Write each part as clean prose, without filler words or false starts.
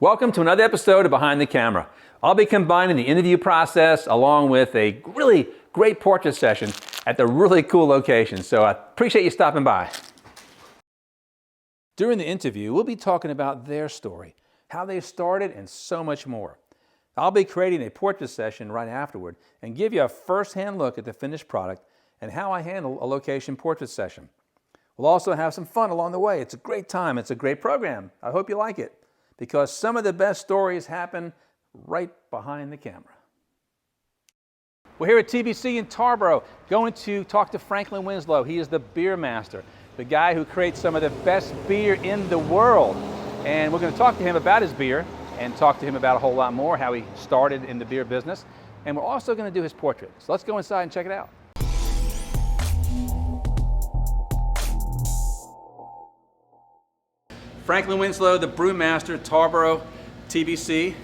Welcome to another episode of Behind the Camera. I'll be combining the interview process along with a really great portrait session at the really cool location, so I appreciate you stopping by. During the interview, we'll be talking about their story, how they started, and so much more. I'll be creating a portrait session right afterward and give you a first-hand look at the finished product and how I handle a location portrait session. We'll also have some fun along the way. It's a great time. It's a great program. I hope you like it, because some of the best stories happen right behind the camera. We're here at TBC in Tarboro, going to talk to Franklin Winslow. He is the beer master, the guy who creates some of the best beer in the world. And we're going to talk to him about his beer and talk to him about a whole lot more, how he started in the beer business. And we're also going to do his portrait. So let's go inside and check it out. Franklin Winslow, the Brewmaster, Tarboro, TBC.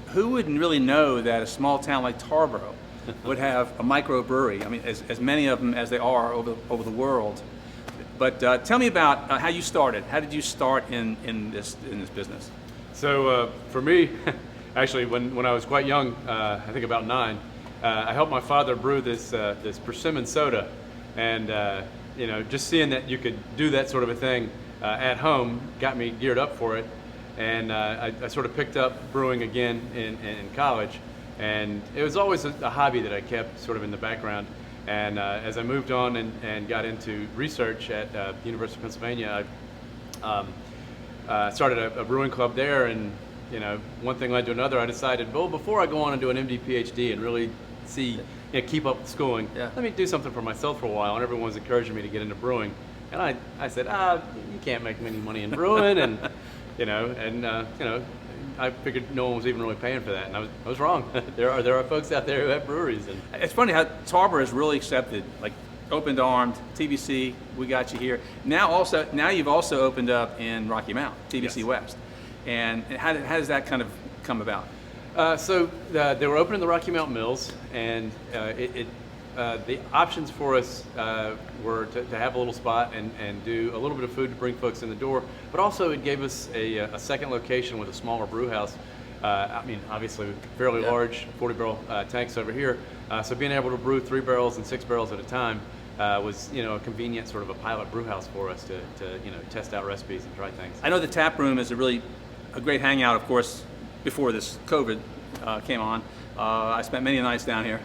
Who wouldn't really know that a small town like Tarboro would have a microbrewery? I mean, as many of them as they are over the world. But tell me about how you started. How did you start in this business? So for me, actually, when I was quite young, I think about 9, I helped my father brew this persimmon soda, and just seeing that you could do that sort of a thing at home got me geared up for it, and I sort of picked up brewing again in college, and it was always a hobby that I kept sort of in the background. And as I moved on and got into research at the University of Pennsylvania, I started a brewing club there, and one thing led to another. I decided, well, before I go on and do an MD, PhD, and really keep up with schooling, let me do something for myself for a while. And everyone was encouraging me to get into brewing, and I said, you can't make any money in brewing, and I figured no one was even really paying for that, and I was wrong. There are folks out there who have breweries, and it's funny how Tarboro is really accepted, like opened armed. TBC, we got you here. Now you've also opened up in Rocky Mount, TBC Yes. West, and how does that kind of come about? So they were opening the Rocky Mountain Mills, and the options for us were to have a little spot and do a little bit of food to bring folks in the door, but also it gave us a second location with a smaller brew house. Obviously fairly large 40-barrel tanks over here, so being able to brew 3 barrels and 6 barrels at a time was a convenient sort of a pilot brew house for us to test out recipes and try things. I know the tap room is a great hangout, of course, before this COVID came on. I spent many nights down here.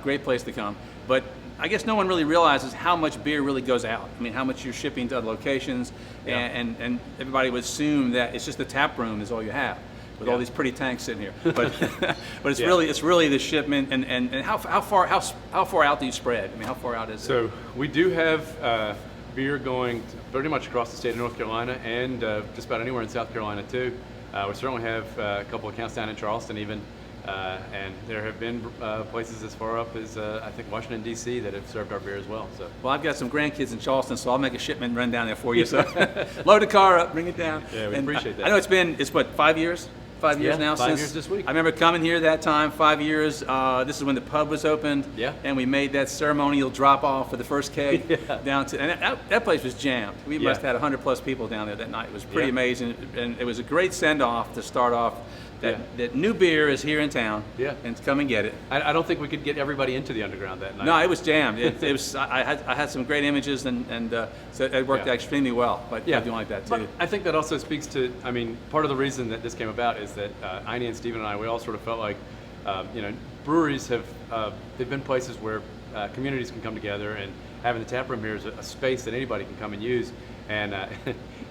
Great place to come. But I guess no one really realizes how much beer really goes out. I mean, how much you're shipping to other locations, and everybody would assume that it's just the tap room is all you have, with all these pretty tanks sitting here. But it's really the shipment, and how far out do you spread? I mean, how far out is it? So we do have beer going pretty much across the state of North Carolina, and just about anywhere in South Carolina too. We certainly have a couple of accounts down in Charleston even. And there have been places as far up as I think Washington D.C. that have served our beer as well. So, well, I've got some grandkids in Charleston, so I'll make a shipment run down there for you. So, load the car up, bring it down. Yeah, we appreciate that. I know it's what, 5 years? 5 years now 5 since years this week. I remember coming here that time, 5 years. This is when the pub was opened. Yeah. And we made that ceremonial drop off for the first keg down to, and that place was jammed. We must have had 100+ people down there that night. It was pretty amazing, and it was a great send off to start off. That new beer is here in town, and come and get it. I don't think we could get everybody into the underground that night. No, it was jammed. It was. I had some great images, and so it worked out extremely well. But I do like that too. But I think that also speaks to. I mean, part of the reason that this came about is that Ine and Stephen and I, we all sort of felt like, breweries have they've been places where communities can come together, and having the tap room here is a space that anybody can come and use. And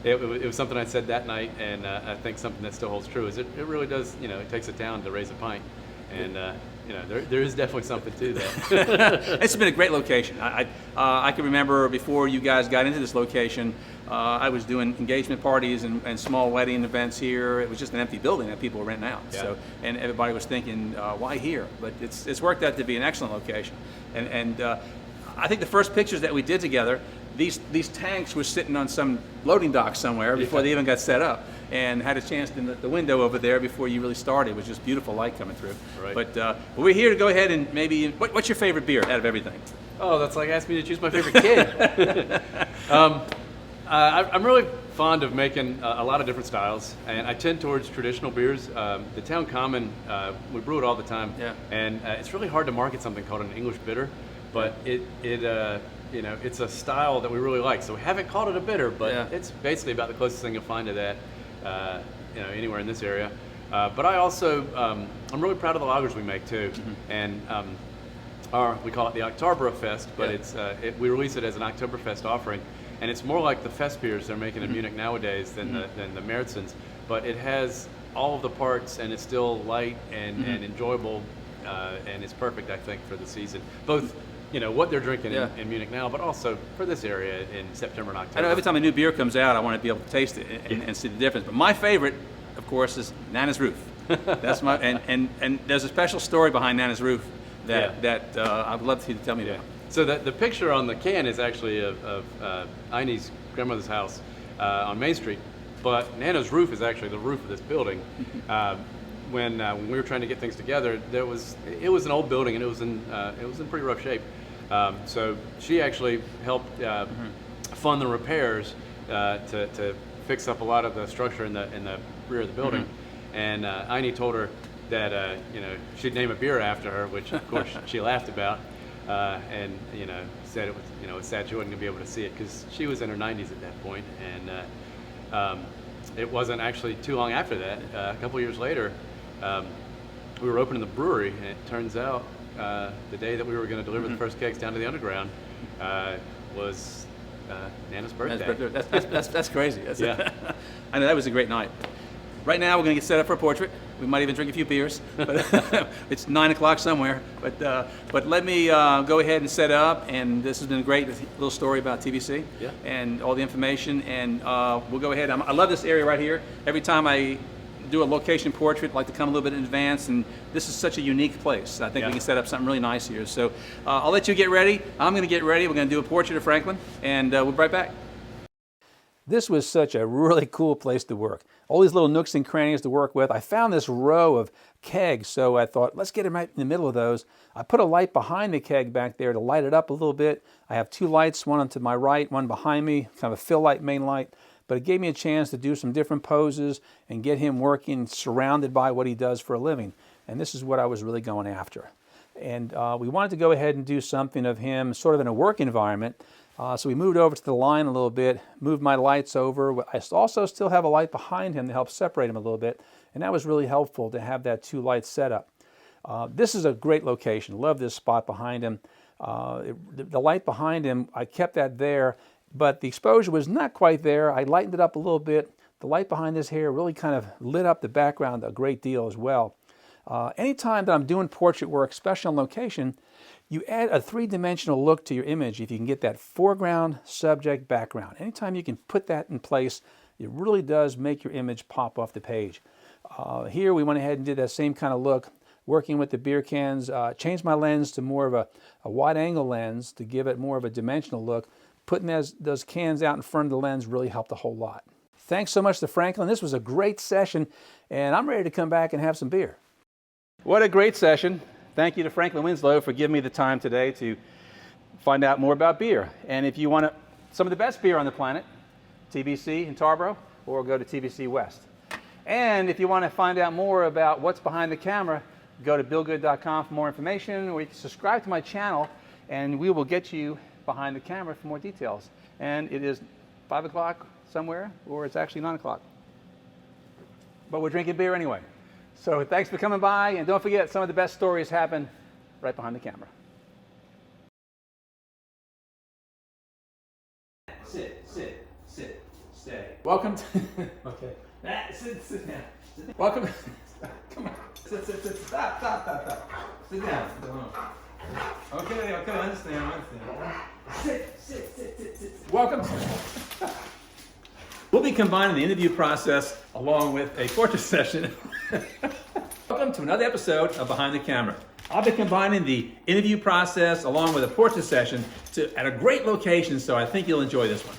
it was something I said that night, and I think something that still holds true is it really does, it takes a town to raise a pint, and there is definitely something to that. It's been a great location. I can remember before you guys got into this location, I was doing engagement parties and small wedding events here. It was just an empty building that people were renting out. Yeah. So, and everybody was thinking, why here? But it's worked out to be an excellent location, and I think the first pictures that we did together, these tanks were sitting on some loading dock somewhere before they even got set up, and had a chance in the window over there before you really started. It was just beautiful light coming through. Right. But we're here to go ahead and maybe, what's your favorite beer out of everything? Oh, that's like asking me to choose my favorite kid. I'm really fond of making a lot of different styles, and I tend towards traditional beers. The Town Common, we brew it all the time, Yeah. and it's really hard to market something called an English bitter, but it's a style that we really like. So we haven't called it a bitter, but Yeah. it's basically about the closest thing you'll find to that, anywhere in this area. But I also, I'm really proud of the lagers we make too, and we call it the Tarboro Fest, but we release it as an Oktoberfest offering, and it's more like the fest beers they're making in Munich nowadays than the Märzens, but it has all of the parts, and it's still light and enjoyable, and it's perfect, I think, for the season. Both, what they're drinking in Munich now, but also for this area in September and October. I know every time a new beer comes out, I want to be able to taste it and see the difference. But my favorite, of course, is Nana's Roof. That's my and there's a special story behind Nana's Roof that I'd love for you to tell me about. So the picture on the can is actually of Eine's grandmother's house on Main Street, but Nana's Roof is actually the roof of this building. When we were trying to get things together, it was an old building, and it was in pretty rough shape. So she actually helped fund the repairs to fix up a lot of the structure in the rear of the building. And Eine told her that she'd name a beer after her, which of course she laughed about, and said it was it's sad she wasn't gonna be able to see it because she was in her 90s at that point, and it wasn't actually too long after that. A couple years later, we were opening the brewery, and it turns out the day that we were going to deliver the first kegs down to the underground was Nana's birthday. That's crazy. Yeah. I know that was a great night. Right now we're going to get set up for a portrait. We might even drink a few beers, but it's 9 o'clock somewhere. But let me go ahead and set up. And this has been great. A little story about TBC and all the information. And we'll go ahead. I love this area right here. Every time I do a location portrait, I like to come a little bit in advance. And this is such a unique place. I think we can set up something really nice here. So I'll let you get ready. I'm going to get ready. We're going to do a portrait of Franklin, and we'll be right back. This was such a really cool place to work. All these little nooks and crannies to work with. I found this row of kegs, so I thought, let's get them right in the middle of those. I put a light behind the keg back there to light it up a little bit. I have two lights, one to my right, one behind me, kind of a fill light main light. But it gave me a chance to do some different poses and get him working surrounded by what he does for a living. And this is what I was really going after. And we wanted to go ahead and do something of him sort of in a work environment. So we moved over to the line a little bit, moved my lights over. I also still have a light behind him to help separate him a little bit, and that was really helpful to have that two light setup. This is a great location. Love this spot behind him. The light behind him, I kept that there, but the exposure was not quite there. I lightened it up a little bit. The light behind his hair really kind of lit up the background a great deal as well. Anytime that I'm doing portrait work, especially on location, you add a three-dimensional look to your image if you can get that foreground, subject, background. Anytime you can put that in place, it really does make your image pop off the page. Here we went ahead and did that same kind of look, working with the beer cans, changed my lens to more of a wide-angle lens to give it more of a dimensional look. Putting those cans out in front of the lens really helped a whole lot. Thanks so much to Franklin. This was a great session, and I'm ready to come back and have some beer. What a great session. Thank you to Franklin Winslow for giving me the time today to find out more about beer. And if you want some of the best beer on the planet, TBC in Tarboro, or go to TBC West. And if you want to find out more about what's behind the camera, go to billgoode.com for more information, or you can subscribe to my channel, and we will get you behind the camera for more details. And it is 5 o'clock somewhere, or it's actually 9 o'clock. But we're drinking beer anyway. So thanks for coming by, and don't forget, some of the best stories happen right behind the camera. Sit, stay. Welcome to, okay. Sit down. Welcome, come on. Sit, stop. Sit down. Okay, understand. Sit. Welcome. We'll be combining the interview process along with a portrait session. Welcome to another episode of Behind the Camera. I'll be combining the interview process along with a portrait session at a great location, so I think you'll enjoy this one.